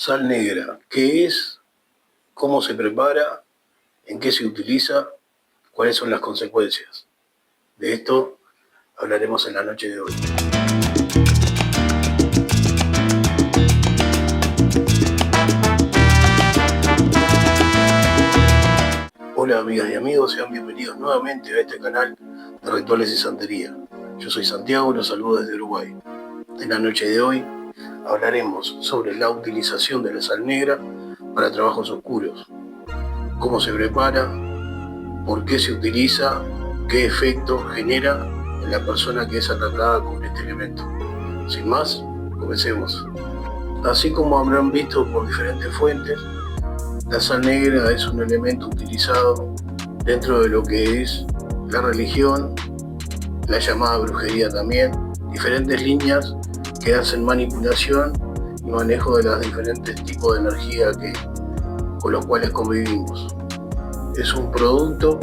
Sal negra, ¿qué es? ¿Cómo se prepara? ¿En qué se utiliza? ¿Cuáles son las consecuencias? De esto hablaremos en la noche de hoy. Hola amigas y amigos, sean bienvenidos nuevamente a este canal de Rituales y Santería. Yo soy Santiago y los saludo desde Uruguay. En la noche de hoy hablaremos sobre la utilización de la sal negra para trabajos oscuros, cómo se prepara, por qué se utiliza, qué efecto genera en la persona que es atacada con este elemento. Sin más, comencemos. Así como habrán visto por diferentes fuentes, la sal negra es un elemento utilizado dentro de lo que es la religión, la llamada brujería también, diferentes líneas que hacen manipulación y manejo de los diferentes tipos de energía con los cuales convivimos. Es un producto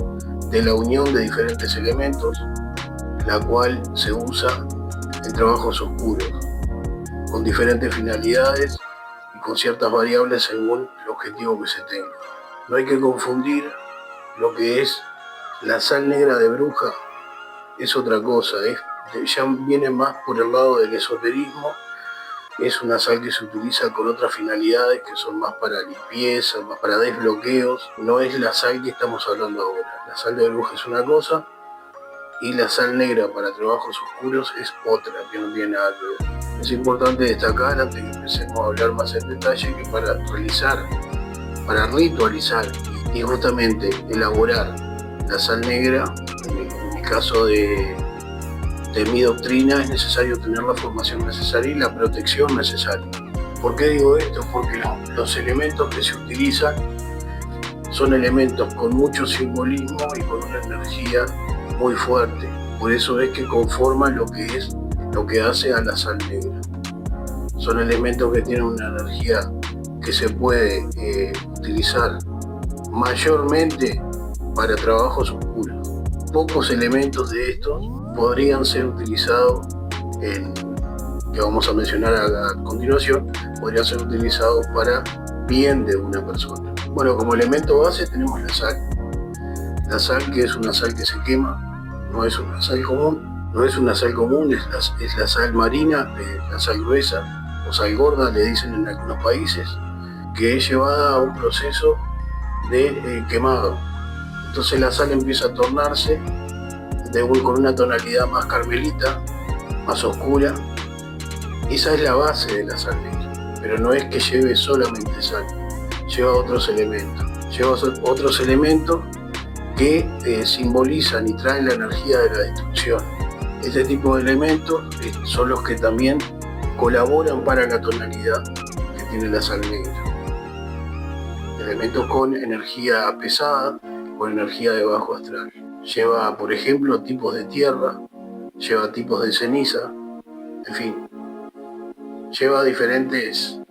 de la unión de diferentes elementos, la cual se usa en trabajos oscuros, con diferentes finalidades y con ciertas variables según el objetivo que se tenga. No hay que confundir lo que es la sal negra de bruja, es otra cosa, ya viene más por el lado del esoterismo. Es una sal que se utiliza con otras finalidades que son más para limpieza, más para desbloqueos. No es la sal que estamos hablando ahora. La sal de bruja es una cosa y la sal negra para trabajos oscuros es otra, que no tiene nada que ver. Es importante destacar, antes que empecemos a hablar más en detalle, que para ritualizar y justamente elaborar la sal negra, en mi caso de mi doctrina, es necesario tener la formación necesaria y la protección necesaria. ¿Por qué digo esto? Porque los elementos que se utilizan son elementos con mucho simbolismo y con una energía muy fuerte. Por eso es que conforman lo que hace a la sal negra. Son elementos que tienen una energía que se puede utilizar mayormente para trabajos oscuros. Pocos elementos de estos podrían ser utilizados que vamos a mencionar a continuación, podrían ser utilizados para bien de una persona. Bueno, como elemento base tenemos la sal. La sal, que es una sal que se quema, no es una sal común, es la sal marina, la sal gruesa o sal gorda, le dicen en algunos países, que es llevada a un proceso de quemado. Entonces la sal empieza a tornarse con una tonalidad más carmelita, más oscura. Esa es la base de la sal negra, pero no es que lleve solamente sal, lleva otros elementos que simbolizan y traen la energía de la destrucción. Este tipo de elementos son los que también colaboran para la tonalidad que tiene la sal negra. Elementos con energía pesada, con energía de bajo astral. Lleva, por ejemplo, tipos de tierra, lleva tipos de ceniza, en fin, lleva diferentes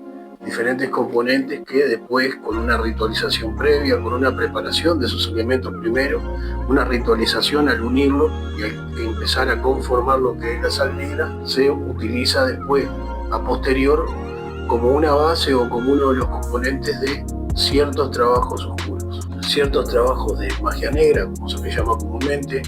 componentes que después, con una ritualización previa, con una preparación de esos elementos primero, una ritualización al unirlo y al empezar a conformar lo que es la sal negra, se utiliza después, a posterior, como una base o como uno de los componentes de ciertos trabajos oscuros, ciertos trabajos de magia negra, como se le llama comúnmente,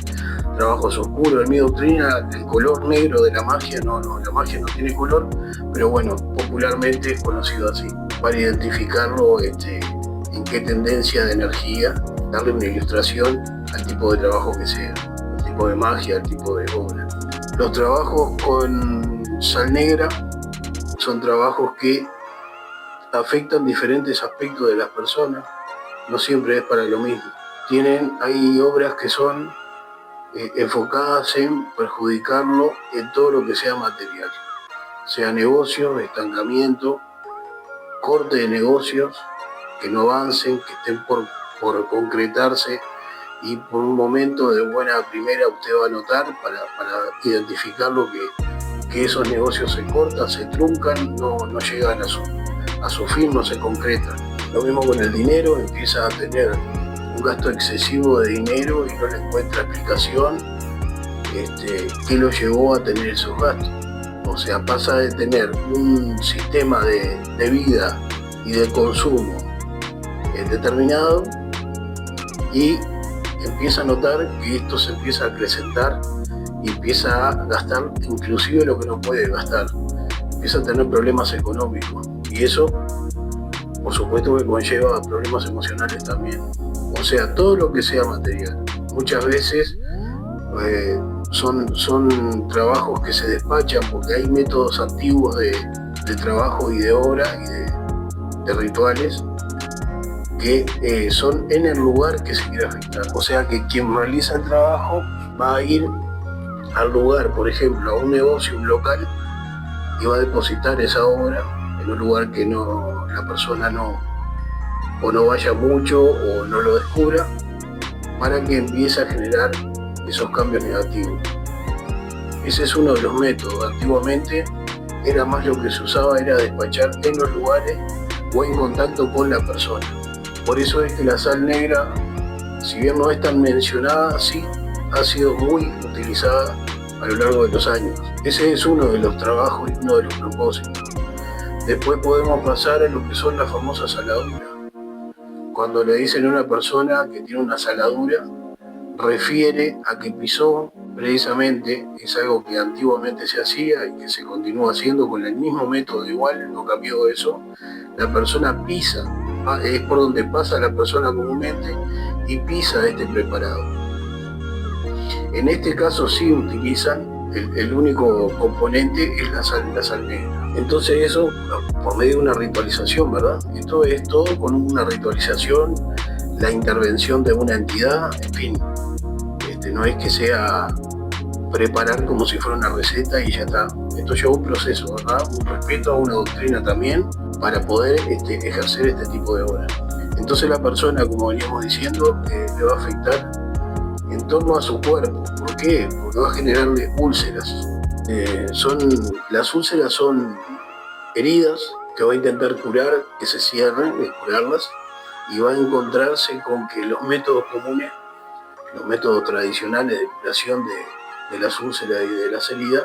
trabajos oscuros. En mi doctrina, el color negro de la magia, la magia no tiene color, pero bueno, popularmente es conocido así, para identificarlo en qué tendencia de energía, darle una ilustración al tipo de trabajo que sea, al tipo de magia, al tipo de obra. Los trabajos con sal negra son trabajos que afectan diferentes aspectos de las personas, no siempre es para lo mismo. Hay obras que son enfocadas en perjudicarlo en todo lo que sea material, sea negocios, estancamiento, corte de negocios, que no avancen, que estén por concretarse, y por un momento de buena primera usted va a notar para identificarlo que esos negocios se cortan, se truncan, no llegan a su fin, no se concretan. Lo mismo con el dinero, empieza a tener un gasto excesivo de dinero y no le encuentra explicación qué lo llevó a tener esos gastos. O sea, pasa de tener un sistema de vida y de consumo determinado, y empieza a notar que esto se empieza a acrecentar y empieza a gastar inclusive lo que no puede gastar, empieza a tener problemas económicos, y eso por supuesto que conlleva problemas emocionales también. O sea, todo lo que sea material. Muchas veces son trabajos que se despachan porque hay métodos antiguos de trabajo y de obra y de rituales que son en el lugar que se quiere afectar. O sea que quien realiza el trabajo va a ir al lugar, por ejemplo, a un negocio, un local, y va a depositar esa obra en un lugar que la persona no vaya mucho o no lo descubra, para que empiece a generar esos cambios negativos. Ese es uno de los métodos. Antiguamente era más lo que se usaba, era despachar en los lugares o en contacto con la persona. Por eso es que la sal negra, si bien no es tan mencionada, sí ha sido muy utilizada a lo largo de los años. Ese es uno de los trabajos y uno de los propósitos. Después podemos pasar a lo que son las famosas saladuras. Cuando le dicen a una persona que tiene una saladura, refiere a que pisó, precisamente, es algo que antiguamente se hacía y que se continúa haciendo con el mismo método igual, no cambió eso. La persona pisa, es por donde pasa la persona comúnmente, y pisa este preparado. En este caso sí utilizan, el único componente es la sal negra. Entonces eso por medio de una ritualización, ¿verdad? Esto es todo con una ritualización, la intervención de una entidad, en fin. No es que sea preparar como si fuera una receta y ya está. Esto lleva un proceso, ¿verdad? Un respeto a una doctrina también para poder ejercer este tipo de obra. Entonces la persona, como veníamos diciendo, le va a afectar en torno a su cuerpo. ¿Por qué? Porque va a generarle úlceras. Las úlceras son heridas que va a intentar curar, que se cierren, curarlas, y va a encontrarse con que los métodos comunes, los métodos tradicionales de curación de las úlceras y de las heridas,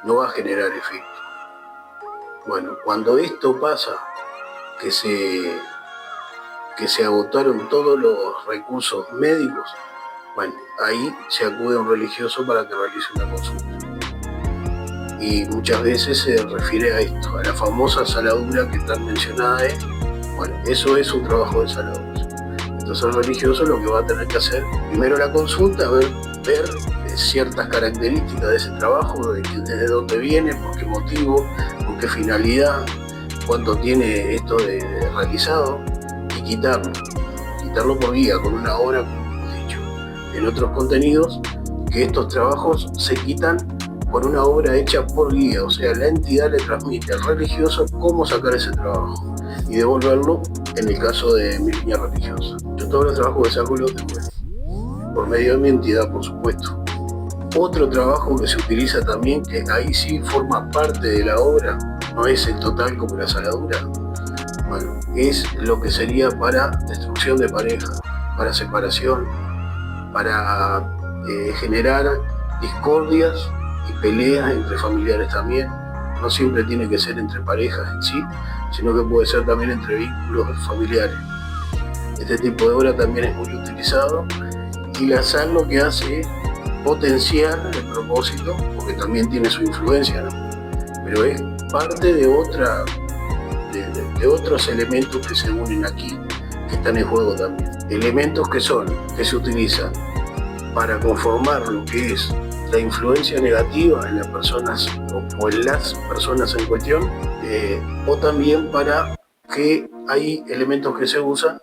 no va a generar efecto. Bueno, cuando esto pasa, que se agotaron todos los recursos médicos, bueno, ahí se acude a un religioso para que realice una consulta. Y muchas veces se refiere a esto, a la famosa saladura que está mencionada. Bueno, eso es un trabajo de saladura. Entonces el religioso lo que va a tener que hacer, primero la consulta, ver ciertas características de ese trabajo, desde dónde viene, por qué motivo, con qué finalidad, cuánto tiene esto de realizado, y quitarlo por guía, con una obra, como hemos dicho en otros contenidos, que estos trabajos se quitan por una obra hecha por guía, o sea, la entidad le transmite al religioso cómo sacar ese trabajo y devolverlo en el caso de mi línea religiosa. Yo todos los trabajos que saco los devuelvo, por medio de mi entidad, por supuesto. Otro trabajo que se utiliza también, que ahí sí forma parte de la obra, no es el total como la saladura, bueno, es lo que sería para destrucción de pareja, para separación, para generar discordias y peleas entre familiares también. No siempre tiene que ser entre parejas en sí, sino que puede ser también entre vínculos familiares. Este tipo de obra también es muy utilizado, y la sal lo que hace es potenciar el propósito, porque también tiene su influencia, ¿no? Pero es parte de otros elementos que se unen aquí, que están en juego también. Elementos que se utilizan para conformar lo que es la influencia negativa en las personas o en las personas en cuestión, o también para que hay elementos que se usan,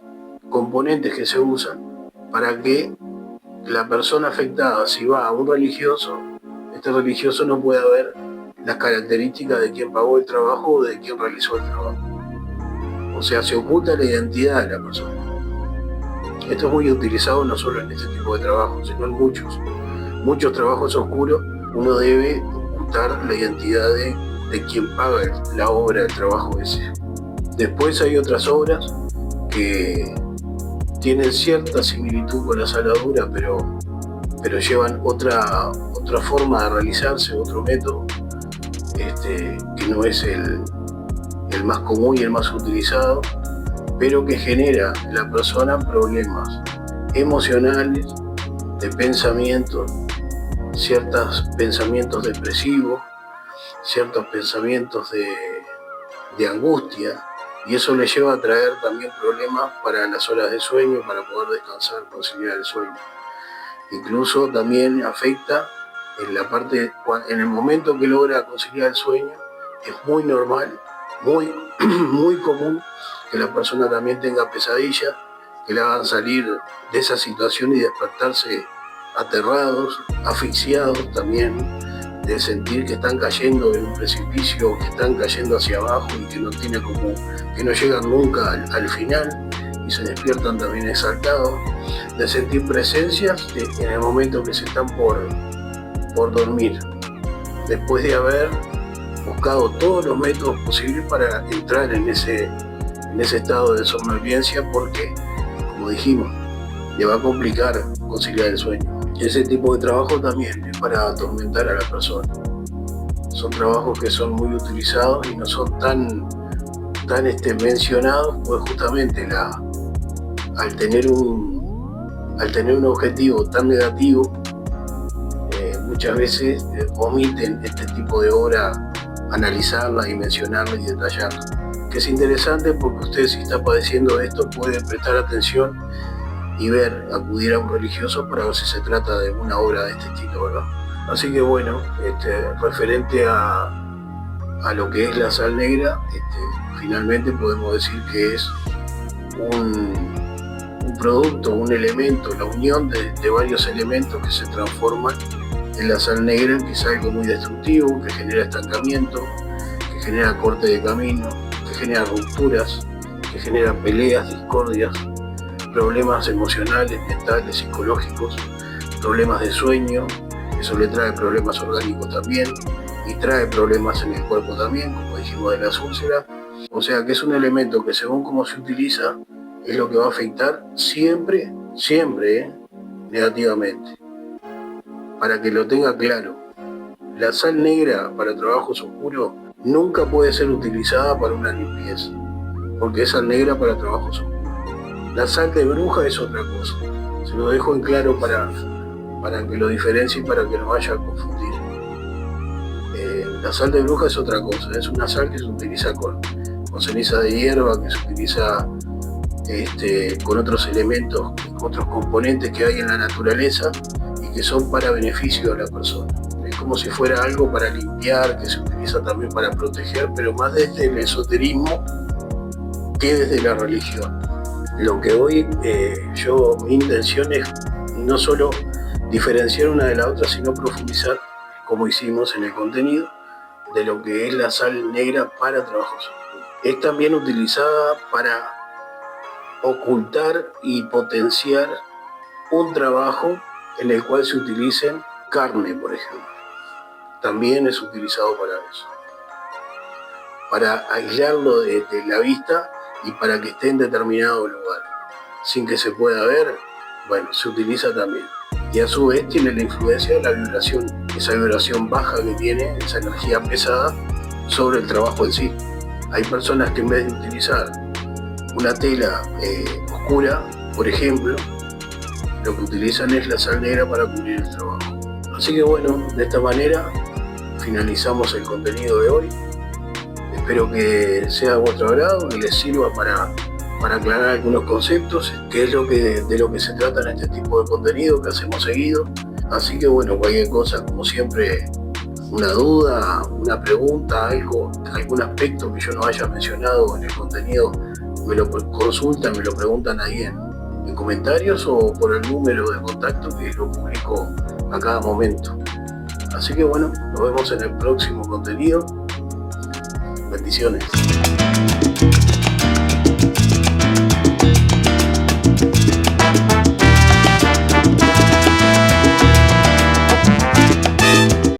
componentes que se usan, para que la persona afectada, si va a un religioso, este religioso no pueda ver las características de quien pagó el trabajo o de quien realizó el trabajo. O sea, se oculta la identidad de la persona. Esto es muy utilizado no solo en este tipo de trabajos, sino en muchos trabajos oscuros. Uno debe ocultar la identidad de quien paga la obra, el trabajo ese. Después hay otras obras que tienen cierta similitud con la saladura, pero llevan otra forma de realizarse, otro método, que no es el más común y el más utilizado, pero que genera en la persona problemas emocionales, de pensamientos, ciertos pensamientos depresivos, ciertos pensamientos de angustia, y eso le lleva a traer también problemas para las horas de sueño, para poder descansar, conciliar el sueño. Incluso también afecta en la parte, en el momento que logra conciliar el sueño, es muy normal, muy común que la persona también tenga pesadillas, que le hagan salir de esa situación y despertarse aterrados, asfixiados también, de sentir que están cayendo en un precipicio, que están cayendo hacia abajo y que no llegan nunca al final, y se despiertan también exaltados, de sentir presencias en el momento que se están por dormir, después de haber buscado todos los métodos posibles para entrar en ese estado de somnolencia, porque, como dijimos, le va a complicar conciliar el sueño. Ese tipo de trabajo también es para atormentar a la persona. Son trabajos que son muy utilizados y no son tan mencionados, pues justamente al tener un objetivo tan negativo, muchas veces omiten este tipo de obra, analizarla, dimensionarla y detallarla. Que es interesante porque usted, si está padeciendo esto, puede prestar atención y acudir a un religioso para ver si se trata de una obra de este estilo, ¿verdad? Así que bueno, referente a lo que es la sal negra, finalmente podemos decir que es un producto, un elemento, la unión de varios elementos que se transforman en la sal negra, que es algo muy destructivo, que genera estancamiento, que genera corte de camino, que genera rupturas, que genera peleas, discordias, problemas emocionales, mentales, psicológicos, problemas de sueño. Eso le trae problemas orgánicos también y trae problemas en el cuerpo también, como dijimos, de las úlceras. O sea que es un elemento que, según cómo se utiliza, es lo que va a afectar siempre, negativamente. Para que lo tenga claro, la sal negra para trabajos oscuros nunca puede ser utilizada para una limpieza, porque es sal negra para trabajos oscuros. La sal de bruja es otra cosa. Se lo dejo en claro para que lo diferencie y para que no vaya a confundir. La sal de bruja es otra cosa. Es una sal que se utiliza con ceniza de hierba, que se utiliza con otros elementos, otros componentes que hay en la naturaleza y que son para beneficio de la persona. Es como si fuera algo para limpiar, que se utiliza también para proteger, pero más desde el esoterismo que desde la religión. Lo que hoy mi intención es no solo diferenciar una de la otra, sino profundizar, como hicimos en el contenido, de lo que es la sal negra para trabajos oscuros. Es también utilizada para ocultar y potenciar un trabajo en el cual se utilicen carne, por ejemplo. También es utilizado para eso, para aislarlo de la vista y para que esté en determinado lugar, sin que se pueda ver. Bueno, se utiliza también. Y a su vez tiene la influencia de la vibración, esa vibración baja que tiene, esa energía pesada sobre el trabajo en sí. Hay personas que, en vez de utilizar una tela oscura, por ejemplo, lo que utilizan es la sal negra para cubrir el trabajo. Así que bueno, de esta manera finalizamos el contenido de hoy. Espero que sea de vuestro agrado, que les sirva para aclarar algunos conceptos, que es de lo que se trata en este tipo de contenido que hacemos seguido. Así que bueno, cualquier cosa, como siempre, una duda, una pregunta, algún aspecto que yo no haya mencionado en el contenido, me lo consultan, me lo preguntan ahí en comentarios o por el número de contacto que lo publico a cada momento. Así que bueno, nos vemos en el próximo contenido. Bendiciones.